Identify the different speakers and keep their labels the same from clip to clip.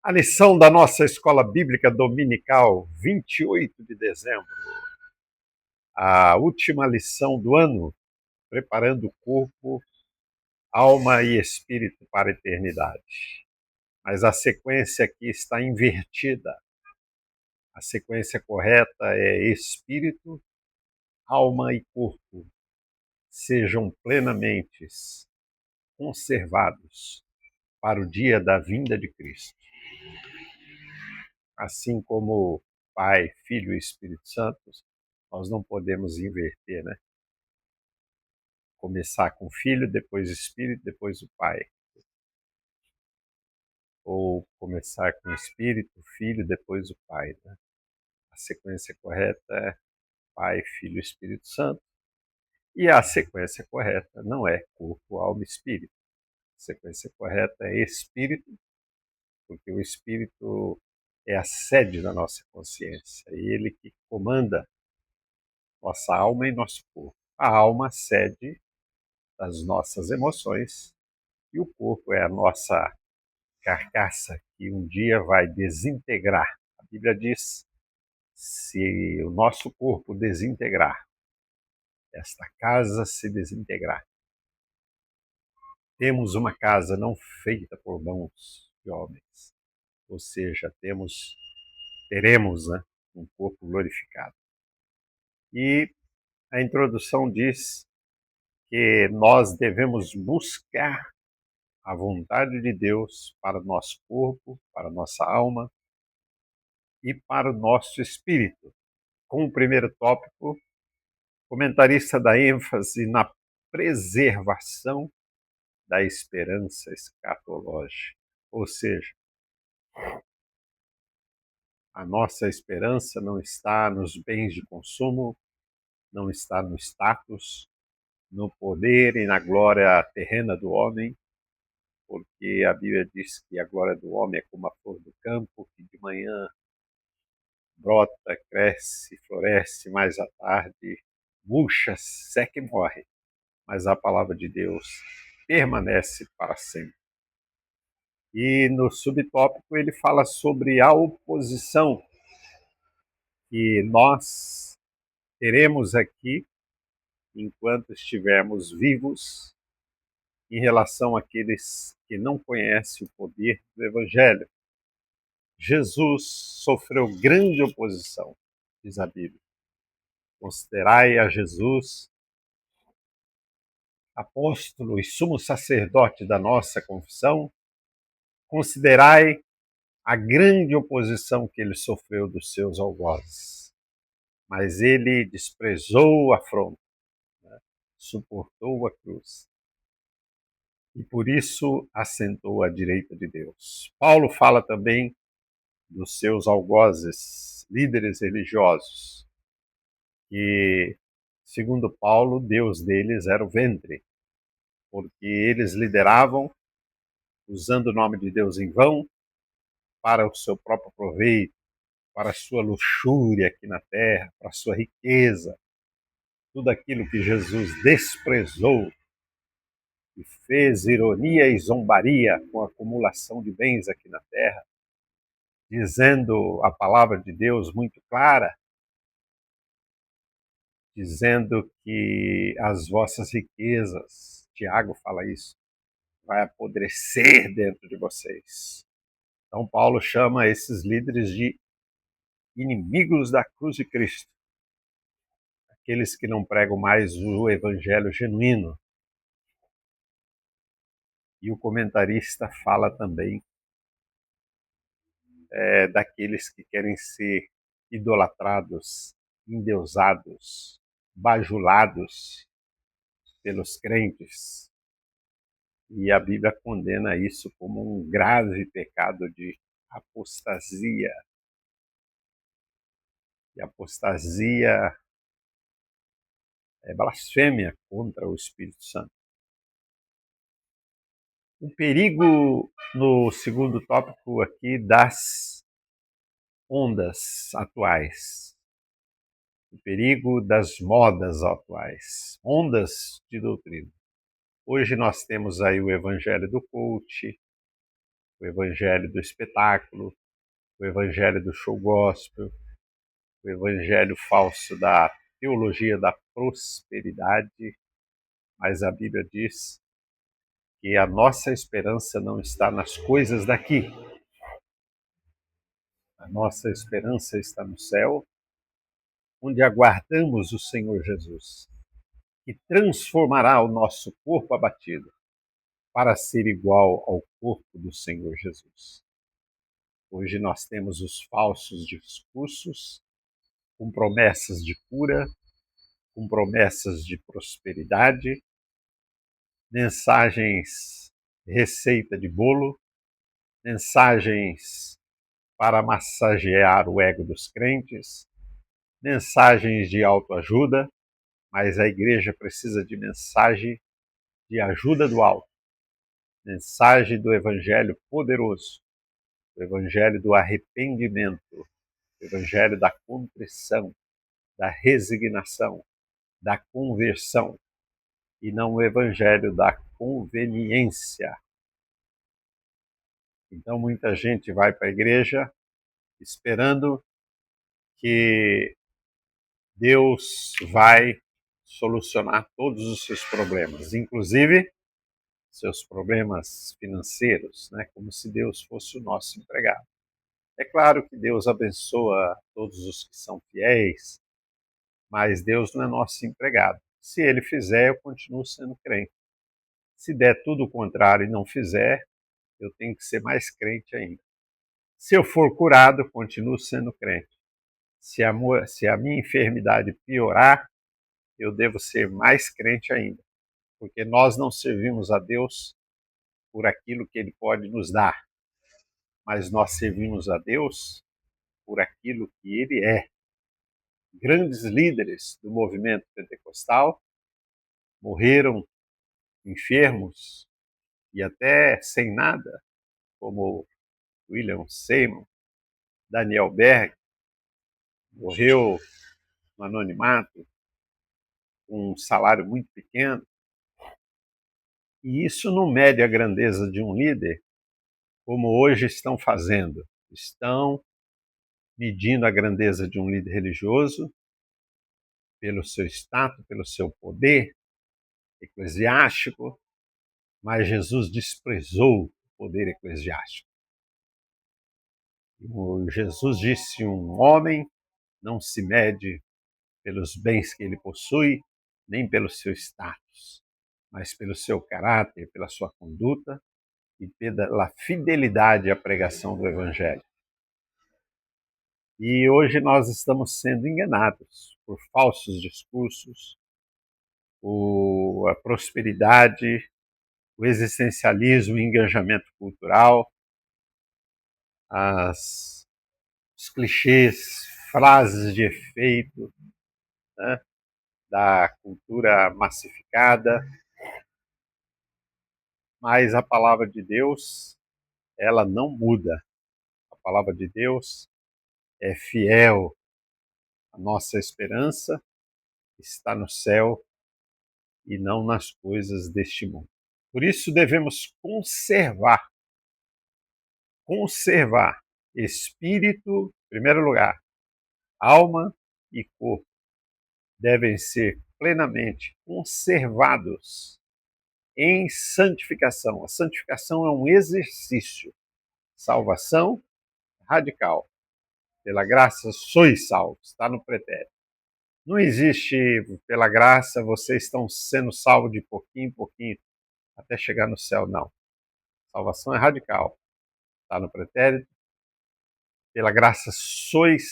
Speaker 1: A lição da nossa escola bíblica dominical, 28 de dezembro, a última lição do ano, preparando o corpo, alma e espírito para a eternidade. Mas a sequência aqui está invertida. A sequência correta é espírito, alma e corpo sejam plenamente conservados para o dia da vinda de Cristo. Assim como Pai, Filho e Espírito Santo, nós não podemos inverter, né? Começar com o Filho, depois o Espírito, depois o Pai. Ou começar com o Espírito, o Filho, depois o Pai, né? A sequência correta é Pai, Filho e Espírito Santo. E a sequência correta não é corpo, alma e espírito. A sequência correta é espírito, porque o espírito é a sede da nossa consciência. É ele que comanda nossa alma e nosso corpo. A alma, sede das nossas emoções, e o corpo é a nossa carcaça que um dia vai desintegrar. A Bíblia diz: se o nosso corpo desintegrar, esta casa se desintegrar. Temos uma casa não feita por mãos de homens, ou seja, teremos, né, um corpo glorificado. E a introdução diz que nós devemos buscar a vontade de Deus para o nosso corpo, para a nossa alma e para o nosso espírito. Com o primeiro tópico, o comentarista dá ênfase na preservação da esperança escatológica, ou seja, a nossa esperança não está nos bens de consumo, não está no status, no poder e na glória terrena do homem, porque a Bíblia diz que a glória do homem é como a flor do campo, que de manhã brota, cresce, floresce, mais à tarde murcha, seca e morre. Mas a palavra de Deus permanece para sempre. E no subtópico ele fala sobre a oposição que nós teremos aqui enquanto estivermos vivos em relação àqueles que não conhecem o poder do Evangelho. Jesus sofreu grande oposição, diz a Bíblia. Considerai a Jesus apóstolo e sumo sacerdote da nossa confissão, considerai a grande oposição que ele sofreu dos seus algozes. Mas ele desprezou a afronta, né? Suportou a cruz. E por isso assentou à direita de Deus. Paulo fala também dos seus algozes, líderes religiosos, que, segundo Paulo, Deus deles era o ventre, porque eles lideravam usando o nome de Deus em vão, para o seu próprio proveito, para a sua luxúria aqui na terra, para a sua riqueza, tudo aquilo que Jesus desprezou e fez ironia e zombaria com a acumulação de bens aqui na terra, dizendo a palavra de Deus muito clara, dizendo que as vossas riquezas, Tiago fala isso, vai apodrecer dentro de vocês. Então Paulo chama esses líderes de inimigos da cruz de Cristo, aqueles que não pregam mais o evangelho genuíno. E o comentarista fala também daqueles que querem ser idolatrados, endeusados, bajulados pelos crentes. E a Bíblia condena isso como um grave pecado de apostasia. E apostasia é blasfêmia contra o Espírito Santo. O perigo, no segundo tópico aqui, das ondas atuais. O perigo das modas atuais. Ondas de doutrina. Hoje nós temos aí o evangelho do coach, o evangelho do espetáculo, o evangelho do show gospel, o evangelho falso da teologia da prosperidade, mas a Bíblia diz que a nossa esperança não está nas coisas daqui. A nossa esperança está no céu, onde aguardamos o Senhor Jesus, que transformará o nosso corpo abatido para ser igual ao corpo do Senhor Jesus. Hoje nós temos os falsos discursos com promessas de cura, com promessas de prosperidade, mensagens receita de bolo, mensagens para massagear o ego dos crentes, mensagens de autoajuda, mas a igreja precisa de mensagem de ajuda do alto, mensagem do evangelho poderoso, o evangelho do arrependimento, o evangelho da contrição, da resignação, da conversão, e não o evangelho da conveniência. Então muita gente vai para a igreja esperando que Deus vai solucionar todos os seus problemas, inclusive seus problemas financeiros, né? Como se Deus fosse o nosso empregado. É claro que Deus abençoa todos os que são fiéis, mas Deus não é nosso empregado. Se Ele fizer, eu continuo sendo crente. Se der tudo o contrário e não fizer, eu tenho que ser mais crente ainda. Se eu for curado, continuo sendo crente. Se a minha enfermidade piorar, eu devo ser mais crente ainda, porque nós não servimos a Deus por aquilo que Ele pode nos dar, mas nós servimos a Deus por aquilo que Ele é. Grandes líderes do movimento pentecostal morreram enfermos e até sem nada, como William Seymour, Daniel Berg, morreu no anonimato, com um salário muito pequeno. E isso não mede a grandeza de um líder, como hoje estão fazendo. Estão medindo a grandeza de um líder religioso pelo seu status, pelo seu poder eclesiástico, mas Jesus desprezou o poder eclesiástico. Jesus disse: um homem não se mede pelos bens que ele possui, nem pelo seu status, mas pelo seu caráter, pela sua conduta e pela fidelidade à pregação do Evangelho. E hoje nós estamos sendo enganados por falsos discursos, a prosperidade, o existencialismo, o engajamento cultural, os clichês, frases de efeito, né, da cultura massificada. Mas a palavra de Deus, ela não muda. A palavra de Deus é fiel. A nossa esperança está no céu e não nas coisas deste mundo. Por isso devemos conservar espírito, em primeiro lugar, alma e corpo devem ser plenamente conservados em santificação. A santificação é um exercício. Salvação radical. Pela graça sois salvos, está no pretérito. Não existe pela graça vocês estão sendo salvos de pouquinho em pouquinho até chegar no céu, não. Salvação é radical, está no pretérito. Pela graça sois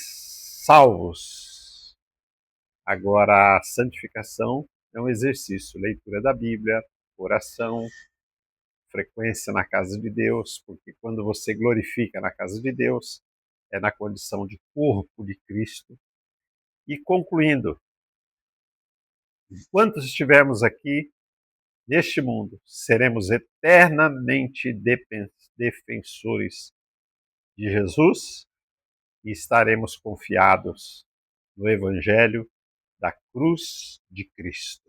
Speaker 1: salvos. Agora, a santificação é um exercício, leitura da Bíblia, oração, frequência na casa de Deus, porque quando você glorifica na casa de Deus, é na condição de corpo de Cristo. E concluindo, enquanto estivermos aqui neste mundo, seremos eternamente defensores de Jesus e estaremos confiados no Evangelho da cruz de Cristo.